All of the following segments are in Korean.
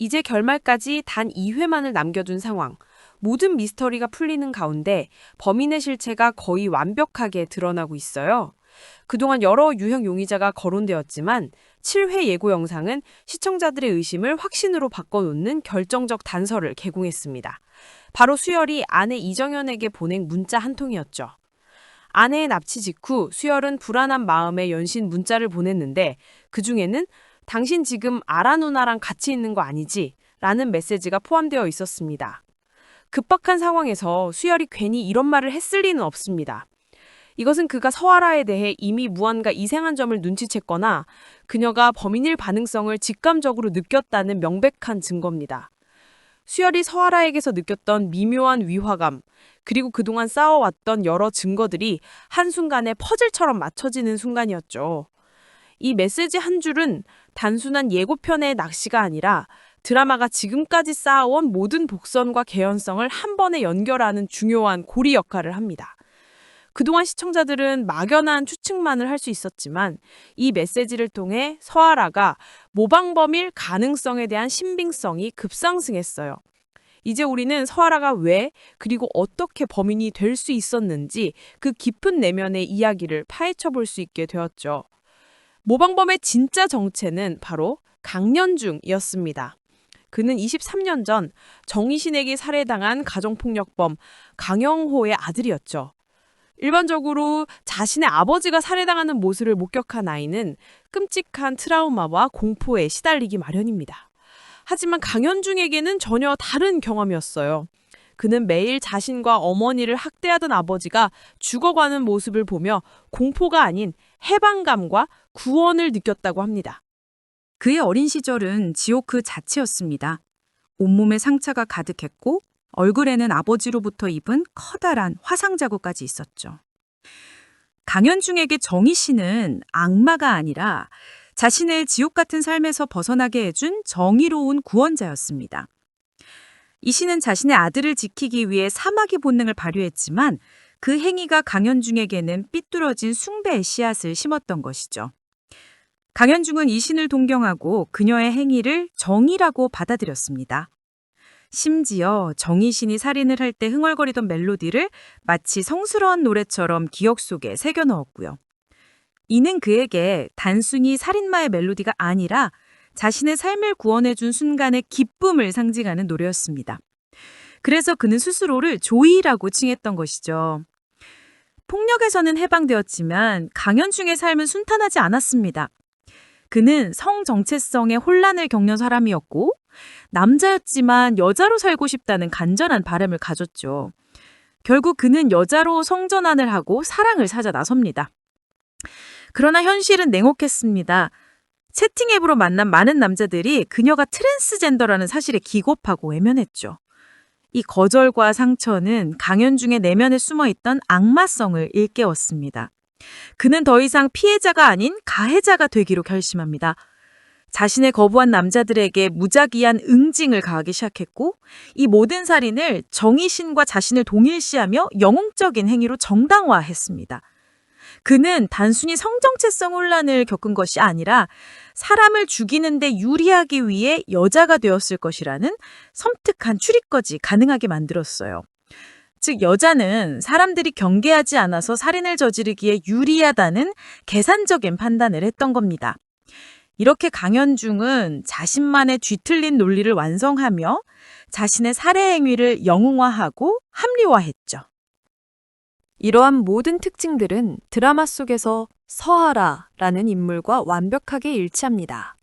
이제 결말까지 단 2회만을 남겨둔 상황. 모든 미스터리가 풀리는 가운데 범인의 실체가 거의 완벽하게 드러나고 있어요. 그동안 여러 유형 용의자가 거론되었지만 7회 예고 영상은 시청자들의 의심을 확신으로 바꿔놓는 결정적 단서를 개공했습니다. 바로 수열이 아내 이정현에게 보낸 문자 한 통이었죠. 아내의 납치 직후 수열은 불안한 마음에 연신 문자를 보냈는데 그중에는 당신 지금 아라 누나랑 같이 있는 거 아니지? 라는 메시지가 포함되어 있었습니다. 급박한 상황에서 수열이 괜히 이런 말을 했을 리는 없습니다. 이것은 그가 서아라에 대해 이미 무언가 이상한 점을 눈치챘거나 그녀가 범인일 가능성을 직감적으로 느꼈다는 명백한 증거입니다. 수열이 서아라에게서 느꼈던 미묘한 위화감, 그리고 그동안 쌓아왔던 여러 증거들이 한순간에 퍼즐처럼 맞춰지는 순간이었죠. 이 메시지 한 줄은 단순한 예고편의 낚시가 아니라 드라마가 지금까지 쌓아온 모든 복선과 개연성을 한 번에 연결하는 중요한 고리 역할을 합니다. 그동안 시청자들은 막연한 추측만을 할 수 있었지만 이 메시지를 통해 서아라가 모방범일 가능성에 대한 신빙성이 급상승했어요. 이제 우리는 서아라가 왜 그리고 어떻게 범인이 될 수 있었는지 그 깊은 내면의 이야기를 파헤쳐 볼 수 있게 되었죠. 모방범의 진짜 정체는 바로 강연중이었습니다. 그는 23년 전 정희신에게 살해당한 가정폭력범 강영호의 아들이었죠. 일반적으로 자신의 아버지가 살해당하는 모습을 목격한 아이는 끔찍한 트라우마와 공포에 시달리기 마련입니다. 하지만 강현중에게는 전혀 다른 경험이었어요. 그는 매일 자신과 어머니를 학대하던 아버지가 죽어가는 모습을 보며 공포가 아닌 해방감과 구원을 느꼈다고 합니다. 그의 어린 시절은 지옥 그 자체였습니다. 온몸에 상처가 가득했고 얼굴에는 아버지로부터 입은 커다란 화상 자국까지 있었죠. 강현중에게 정희 씨는 악마가 아니라 자신을 지옥 같은 삶에서 벗어나게 해준 정의로운 구원자였습니다. 이 씨는 자신의 아들을 지키기 위해 사마귀 본능을 발휘했지만 그 행위가 강현중에게는 삐뚤어진 숭배의 씨앗을 심었던 것이죠. 강현중은 이 신을 동경하고 그녀의 행위를 정의라고 받아들였습니다. 심지어 정의신이 살인을 할 때 흥얼거리던 멜로디를 마치 성스러운 노래처럼 기억 속에 새겨 넣었고요. 이는 그에게 단순히 살인마의 멜로디가 아니라 자신의 삶을 구원해준 순간의 기쁨을 상징하는 노래였습니다. 그래서 그는 스스로를 조이라고 칭했던 것이죠. 폭력에서는 해방되었지만 강현중의 삶은 순탄하지 않았습니다. 그는 성 정체성의 혼란을 겪는 사람이었고 남자였지만 여자로 살고 싶다는 간절한 바람을 가졌죠. 결국 그는 여자로 성전환을 하고 사랑을 찾아 나섭니다. 그러나 현실은 냉혹했습니다. 채팅 앱으로 만난 많은 남자들이 그녀가 트랜스젠더라는 사실에 기겁하고 외면했죠. 이 거절과 상처는 강현중의 내면에 숨어있던 악마성을 일깨웠습니다. 그는 더 이상 피해자가 아닌 가해자가 되기로 결심합니다. 자신의 거부한 남자들에게 무작위한 응징을 가하기 시작했고 이 모든 살인을 정의신과 자신을 동일시하며 영웅적인 행위로 정당화했습니다. 그는 단순히 성정체성 혼란을 겪은 것이 아니라 사람을 죽이는 데 유리하기 위해 여자가 되었을 것이라는 섬뜩한 추리까지 가능하게 만들었어요. 즉 여자는 사람들이 경계하지 않아서 살인을 저지르기에 유리하다는 계산적인 판단을 했던 겁니다. 이렇게 강현중은 자신만의 뒤틀린 논리를 완성하며 자신의 살해 행위를 영웅화하고 합리화했죠. 이러한 모든 특징들은 드라마 속에서 서아라라는 인물과 완벽하게 일치합니다.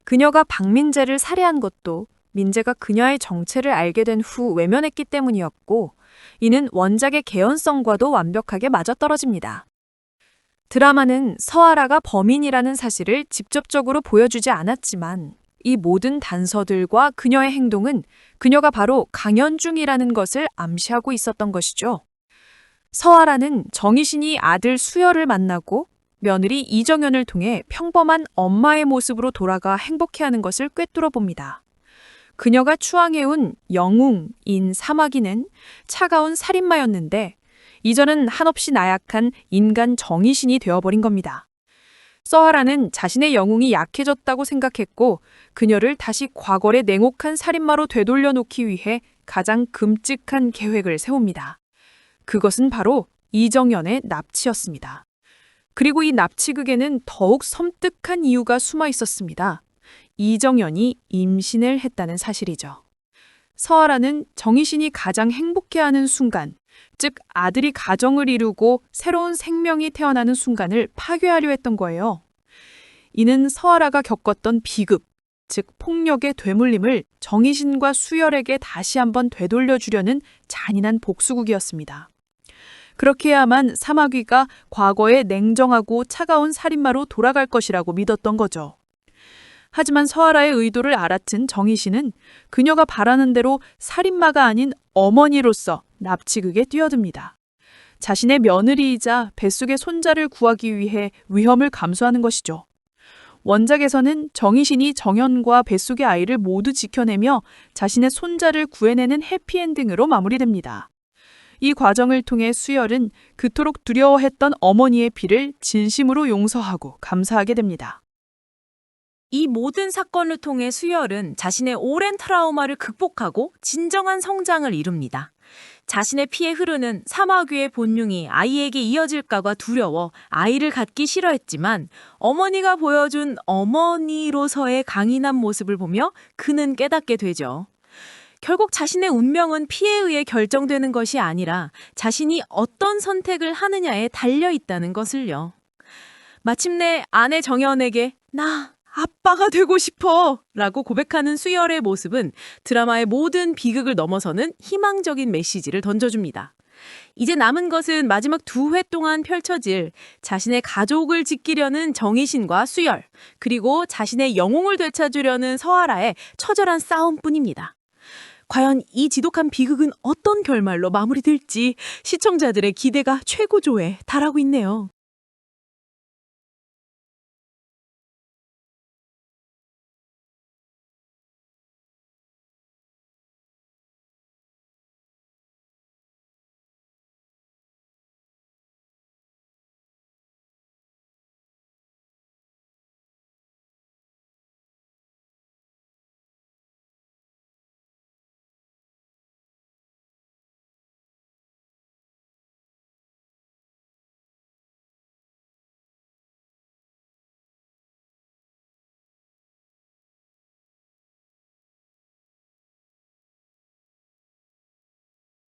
그녀가 박민재를 살해한 것도 민재가 그녀의 정체를 알게 된 후 외면했기 때문이었고 이는 원작의 개연성과도 완벽하게 맞아떨어집니다. 드라마는 서아라가 범인이라는 사실을 직접적으로 보여주지 않았지만 이 모든 단서들과 그녀의 행동은 그녀가 바로 강현중이라는 것을 암시하고 있었던 것이죠. 서아라는 정희신이 아들 수열을 만나고 며느리 이정현을 통해 평범한 엄마의 모습으로 돌아가 행복해하는 것을 꿰뚫어 봅니다. 그녀가 추앙해온 영웅인 사마귀는 차가운 살인마였는데 이전은 한없이 나약한 인간 정의신이 되어버린 겁니다. 서하라는 자신의 영웅이 약해졌다고 생각했고 그녀를 다시 과거의 냉혹한 살인마로 되돌려 놓기 위해 가장 끔찍한 계획을 세웁니다. 그것은 바로 이정연의 납치였습니다. 그리고 이 납치극에는 더욱 섬뜩한 이유가 숨어 있었습니다. 이정연이 임신을 했다는 사실이죠. 서하라는 정희신이 가장 행복해하는 순간, 즉 아들이 가정을 이루고 새로운 생명이 태어나는 순간을 파괴하려 했던 거예요. 이는 서하라가 겪었던 비극, 즉 폭력의 되물림을 정희신과 수열에게 다시 한번 되돌려주려는 잔인한 복수극이었습니다. 그렇게 해야만 사마귀가 과거의 냉정하고 차가운 살인마로 돌아갈 것이라고 믿었던 거죠. 하지만 서하라의 의도를 알아챈 정희신은 그녀가 바라는 대로 살인마가 아닌 어머니로서 납치극에 뛰어듭니다. 자신의 며느리이자 뱃속의 손자를 구하기 위해 위험을 감수하는 것이죠. 원작에서는 정희신이 정연과 뱃속의 아이를 모두 지켜내며 자신의 손자를 구해내는 해피엔딩으로 마무리됩니다. 이 과정을 통해 수열은 그토록 두려워했던 어머니의 피를 진심으로 용서하고 감사하게 됩니다. 이 모든 사건을 통해 수열은 자신의 오랜 트라우마를 극복하고 진정한 성장을 이룹니다. 자신의 피에 흐르는 사마귀의 본능이 아이에게 이어질까봐 두려워 아이를 갖기 싫어했지만 어머니가 보여준 어머니로서의 강인한 모습을 보며 그는 깨닫게 되죠. 결국 자신의 운명은 피에 의해 결정되는 것이 아니라 자신이 어떤 선택을 하느냐에 달려 있다는 것을요. 마침내 아내 정연에게 나 아빠가 되고 싶어 라고 고백하는 수열의 모습은 드라마의 모든 비극을 넘어서는 희망적인 메시지를 던져줍니다. 이제 남은 것은 마지막 2회 동안 펼쳐질 자신의 가족을 지키려는 정희신과 수열, 그리고 자신의 영웅을 되찾으려는 서하라의 처절한 싸움뿐입니다. 과연 이 지독한 비극은 어떤 결말로 마무리될지 시청자들의 기대가 최고조에 달하고 있네요.